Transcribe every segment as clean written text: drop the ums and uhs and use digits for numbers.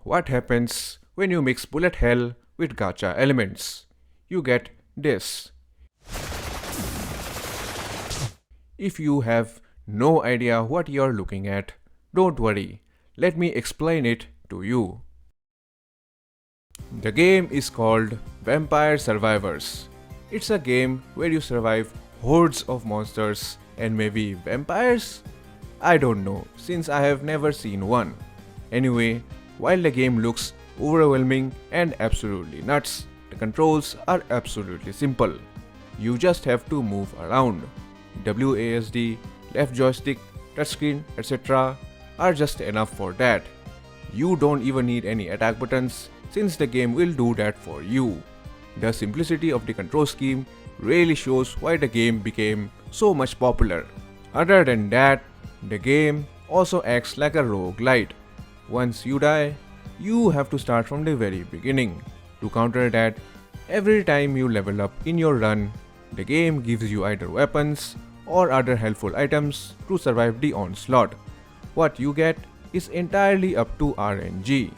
What happens when you mix bullet hell with gacha elements? You get this. If you have no idea what you're looking at, don't worry, let me explain it to you. The game is called Vampire Survivors. It's a game where you survive hordes of monsters and maybe vampires? I don't know, since I have never seen one. Anyway, while the game looks overwhelming and absolutely nuts, the controls are absolutely simple. You just have to move around. WASD, left joystick, touchscreen, etc. are just enough for that. You don't even need any attack buttons since the game will do that for you. The simplicity of the control scheme really shows why the game became so much popular. Other than that, the game also acts like a roguelite. Once you die, you have to start from the very beginning. To counter that, every time you level up in your run, the game gives you either weapons or other helpful items to survive the onslaught. What you get is entirely up to RNG.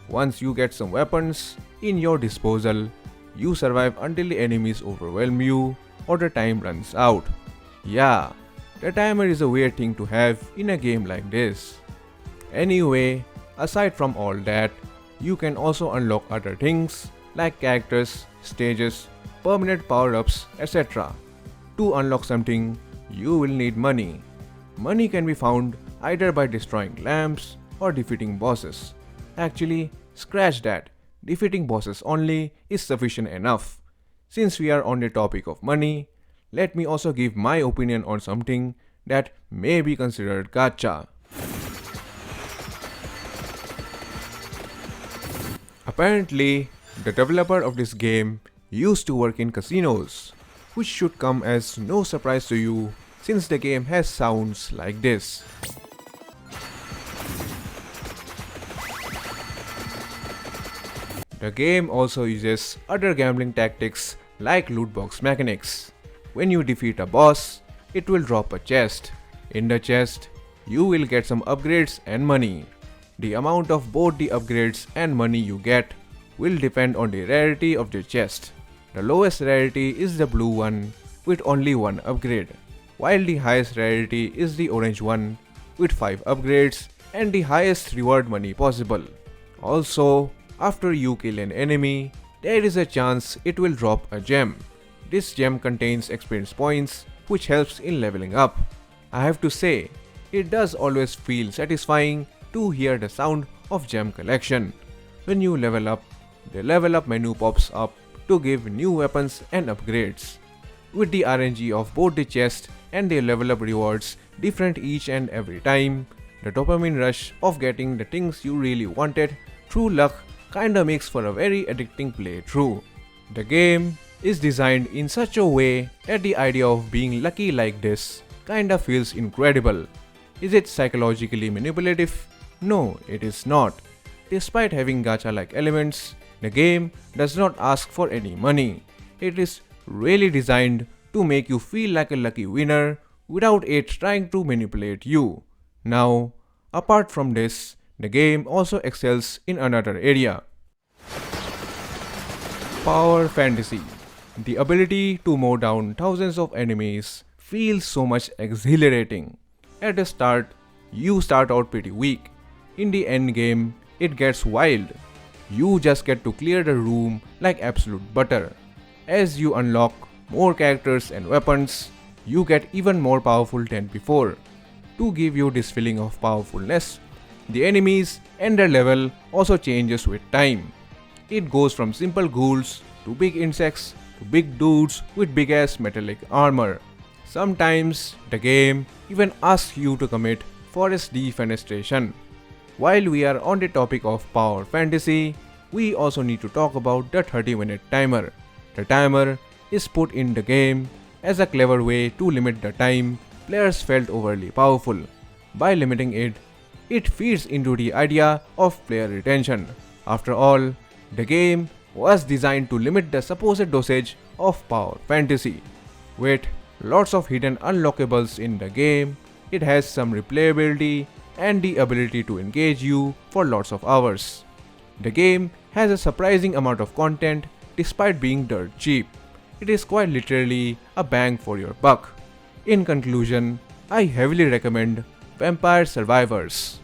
Once you get some weapons in your disposal, you survive until the enemies overwhelm you or the time runs out. Yeah, the timer is a weird thing to have in a game like this. Anyway, aside from all that, you can also unlock other things like characters, stages, permanent power-ups, etc. To unlock something, you will need money. Money can be found either by destroying lamps or defeating bosses. Actually, scratch that. Defeating bosses only is sufficient enough. Since we are on the topic of money, let me also give my opinion on something that may be considered gacha. Apparently, the developer of this game used to work in casinos, which should come as no surprise to you since the game has sounds like this. The game also uses other gambling tactics like loot box mechanics. When you defeat a boss, it will drop a chest. In the chest, you will get some upgrades and money. The amount of both the upgrades and money you get will depend on the rarity of the chest. The lowest rarity is the blue one with only one upgrade, while the highest rarity is the orange one with 5 upgrades and the highest reward money possible. Also, after you kill an enemy, there is a chance it will drop a gem. This gem contains experience points which helps in leveling up. I have to say, it does always feel satisfying to hear the sound of gem collection. When you level up, the level up menu pops up to give new weapons and upgrades. With the RNG of both the chest and the level up rewards different each and every time, the dopamine rush of getting the things you really wanted through luck kinda makes for a very addicting playthrough. The game is designed in such a way that the idea of being lucky like this kinda feels incredible. Is it psychologically manipulative? No, it is not. Despite having gacha-like elements, the game does not ask for any money. It is really designed to make you feel like a lucky winner without it trying to manipulate you. Now, apart from this, the game also excels in another area. Power fantasy. The ability to mow down thousands of enemies feels so much exhilarating. At the start, you start out pretty weak. In the end game, it gets wild. You just get to clear the room like absolute butter. As you unlock more characters and weapons, you get even more powerful than before. To give you this feeling of powerfulness, the enemies and their level also changes with time. It goes from simple ghouls to big insects to big dudes with big ass metallic armor. Sometimes the game even asks you to commit forest defenestration. While we are on the topic of power fantasy, we also need to talk about the 30-minute timer. The timer is put in the game as a clever way to limit the time players felt overly powerful. By limiting it, it feeds into the idea of player retention. After all, the game was designed to limit the supposed dosage of power fantasy. With lots of hidden unlockables in the game, it has some replayability and the ability to engage you for lots of hours. The game has a surprising amount of content despite being dirt cheap. It is quite literally a bang for your buck. In conclusion, I heavily recommend Vampire Survivors.